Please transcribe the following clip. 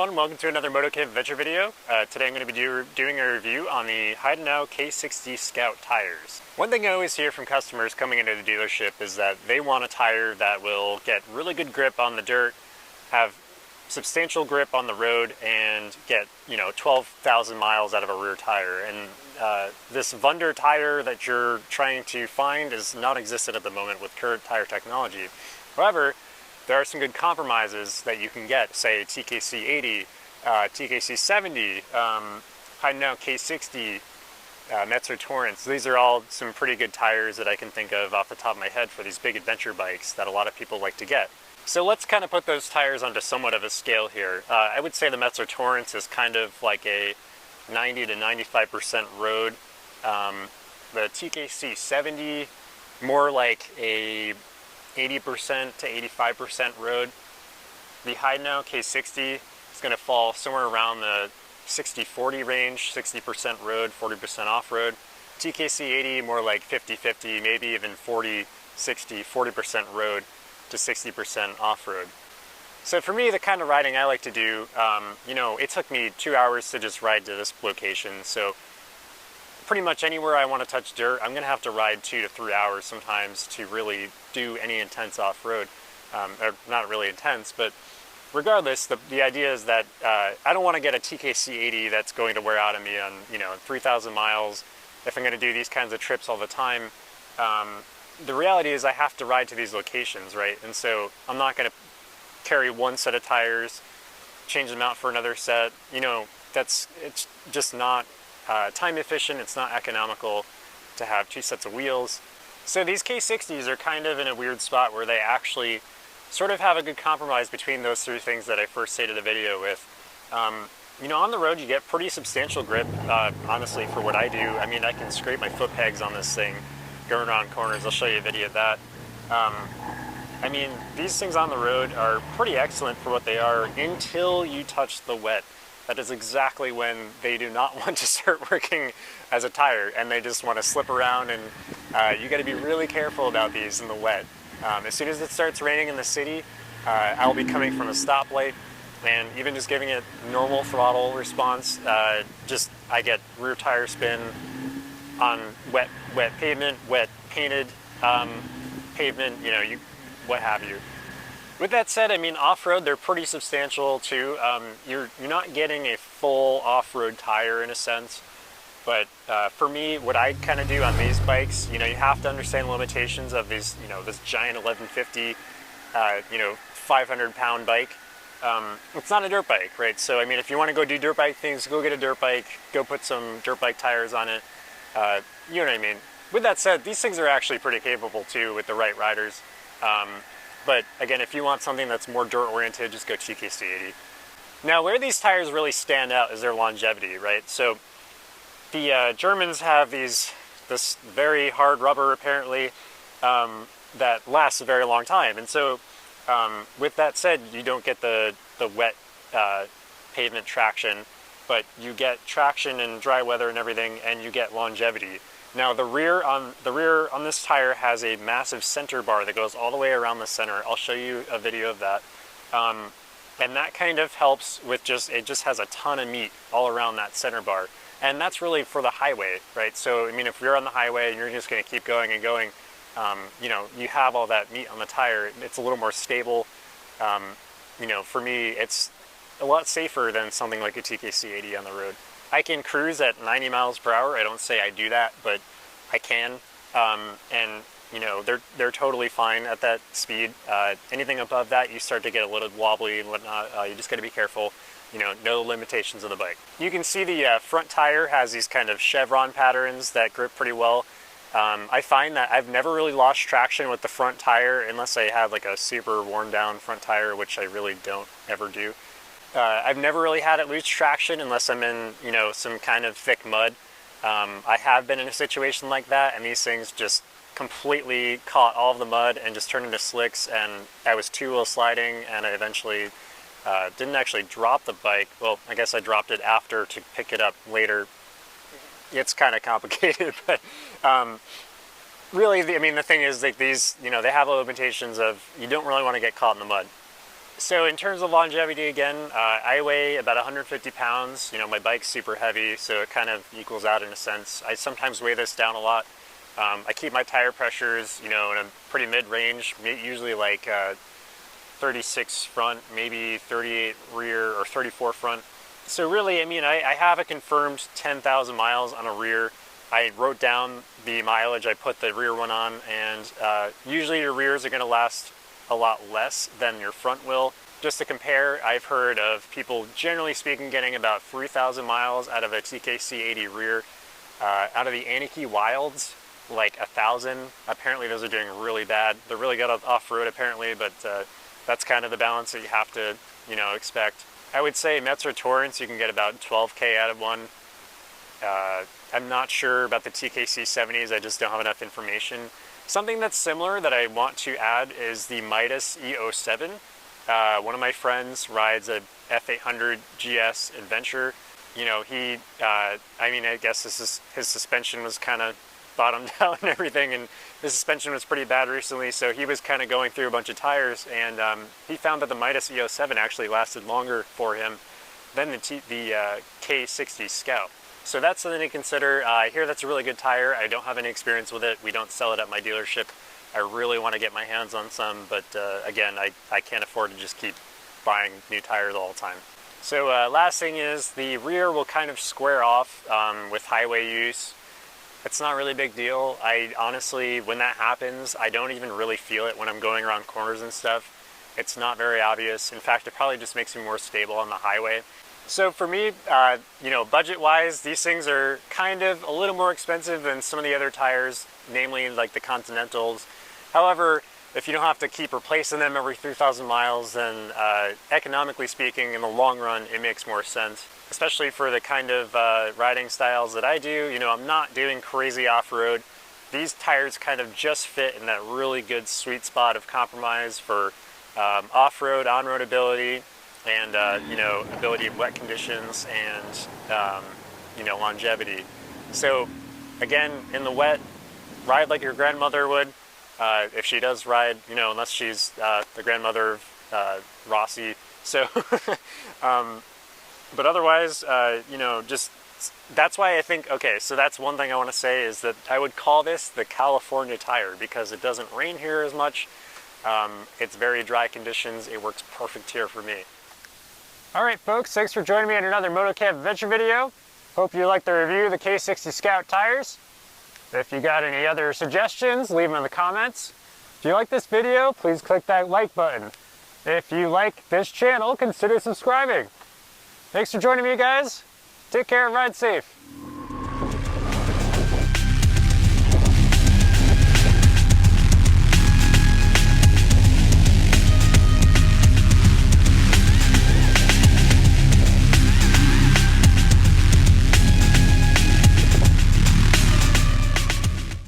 everyone, welcome to another Motocamp adventure video. Today I'm going to be doing a review on the Heidenau K60 Scout tires. One thing I always hear from customers coming into the dealership is that they want a tire that will get really good grip on the dirt, have substantial grip on the road, and get 12,000 miles out of a rear tire. And this Wunder tire that you're trying to find is not existent at the moment with current tire technology. However, there are some good compromises that you can get, say TKC80, TKC70, Heidenau K60, Metzer Torrents. These are all some pretty good tires that I can think of off the top of my head for these big adventure bikes that a lot of people like to get. So let's kind of put those tires onto somewhat of a scale here. I would say the Metzer Torrents is kind of like a 90 to 95% road. The TKC70, more like a 80% to 85% road. The Heidenau K60 is going to fall somewhere around the 60-40 range, 60% road, 40% off-road. TKC80 more like 50-50, maybe even 40-60, 40% road to 60% off-road. So for me, the kind of riding I like to do, it took me 2 hours to just ride to this location. So pretty much anywhere I want to touch dirt, I'm going to have to ride 2 to 3 hours sometimes to really do any intense off-road. Or not really intense, but regardless, the idea is that I don't want to get a TKC80 that's going to wear out on me on 3,000 miles if I'm going to do these kinds of trips all the time. The reality is I have to ride to these locations, right? And so I'm not going to carry one set of tires, change them out for another set. It's just not time efficient, it's not economical to have 2 sets of wheels. So these K60s are kind of in a weird spot where they actually sort of have a good compromise between those 3 things that I first stated the video with. On the road you get pretty substantial grip, honestly, for what I do. I mean, I can scrape my foot pegs on this thing going around corners. I'll show you a video of that. I mean, these things on the road are pretty excellent for what they are until you touch the wet. That is exactly when they do not want to start working as a tire, and they just want to slip around, and you got to be really careful about these in the wet. As soon as it starts raining in the city, I'll be coming from a stoplight, and even just giving it normal throttle response, I get rear tire spin on wet pavement, wet painted pavement, what have you. With that said, I mean, off-road, they're pretty substantial too. You're not getting a full off-road tire in a sense, but for me, what I kind of do on these bikes, you have to understand the limitations of these, this giant 1150, 500-pound bike. It's not a dirt bike, right? So, I mean, if you want to go do dirt bike things, go get a dirt bike, go put some dirt bike tires on it. You know what I mean? With that said, these things are actually pretty capable too with the right riders. But again, if you want something that's more dirt-oriented, just go TKC80. Now, where these tires really stand out is their longevity, right? So the Germans have this very hard rubber, apparently, that lasts a very long time. And so with that said, you don't get the wet pavement traction, but you get traction in dry weather and everything, and you get longevity. Now the rear on this tire has a massive center bar that goes all the way around the center. I'll show you a video of that. And that kind of helps with it just has a ton of meat all around that center bar. And that's really for the highway, right? So, I mean, if you're on the highway and you're just going to keep going and going, you have all that meat on the tire. It's a little more stable. For me, it's a lot safer than something like a TKC80 on the road. I can cruise at 90 miles per hour. I don't say I do that, but I can. And they're totally fine at that speed. Anything above that, you start to get a little wobbly and whatnot. You just got to be careful. Know the limitations of the bike. You can see the front tire has these kind of chevron patterns that grip pretty well. I find that I've never really lost traction with the front tire unless I have like a super worn down front tire, which I really don't ever do. I've never really had it lose traction unless I'm in, some kind of thick mud. I have been in a situation like that, and these things just completely caught all of the mud and just turned into slicks, and I was two-wheel sliding, and I eventually didn't actually drop the bike. Well, I guess I dropped it after to pick it up later. It's kind of complicated, but really, the thing is, like, these, they have limitations of, you don't really want to get caught in the mud. So in terms of longevity, again, I weigh about 150 pounds. You know, my bike's super heavy, so it kind of equals out in a sense. I sometimes weigh this down a lot. I keep my tire pressures, you know, in a pretty mid-range, usually like 36 front, maybe 38 rear, or 34 front. So really, I mean, I have a confirmed 10,000 miles on a rear. I wrote down the mileage I put the rear one on, and usually your rears are going to last a lot less than your front will. Just to compare, I've heard of people, generally speaking, getting about 3,000 miles out of a TK80 rear. Out of the Aniki Wilds, like 1,000. Apparently those are doing really bad. They're really good off-road apparently, but that's kind of the balance that you have to, you know, expect. I would say Metzer Torrents, you can get about 12K out of one. I'm not sure about the TK70s, I just don't have enough information. Something that's similar that I want to add is the Midas E07. One of my friends rides a F800 GS Adventure. You know, he, I mean, I guess his suspension was kind of bottomed out and everything, and his suspension was pretty bad recently, so he was kind of going through a bunch of tires, and he found that the Midas E07 actually lasted longer for him than the K60 Scout. So that's something to consider. I hear that's a really good tire. I don't have any experience with it. We don't sell it at my dealership. I really want to get my hands on some, but again, I can't afford to just keep buying new tires all the time. So last thing is the rear will kind of square off with highway use. It's not really a big deal. I honestly, when that happens, I don't even really feel it when I'm going around corners and stuff. It's not very obvious. In fact, it probably just makes me more stable on the highway. So for me, you know, budget-wise, these things are kind of a little more expensive than some of the other tires, namely like the Continentals. However, if you don't have to keep replacing them every 3,000 miles, then economically speaking, in the long run, it makes more sense. Especially for the kind of riding styles that I do. You know, I'm not doing crazy off-road. These tires kind of just fit in that really good sweet spot of compromise for off-road, on-road ability, and you know, ability of wet conditions, and you know, longevity. So again, in the wet, ride like your grandmother would. If she does ride, you know, unless she's the grandmother of Rossi. So, but otherwise, you know, just, that's why I think, okay, so that's one thing I want to say is that I would call this the California tire because it doesn't rain here as much. It's very dry conditions. It works perfect here for me. All right, folks, thanks for joining me in another Motocamp adventure video. Hope you liked the review of the K60 Scout tires. If you got any other suggestions, leave them in the comments. If you like this video, please click that like button. If you like this channel, consider subscribing. Thanks for joining me, guys. Take care and ride safe.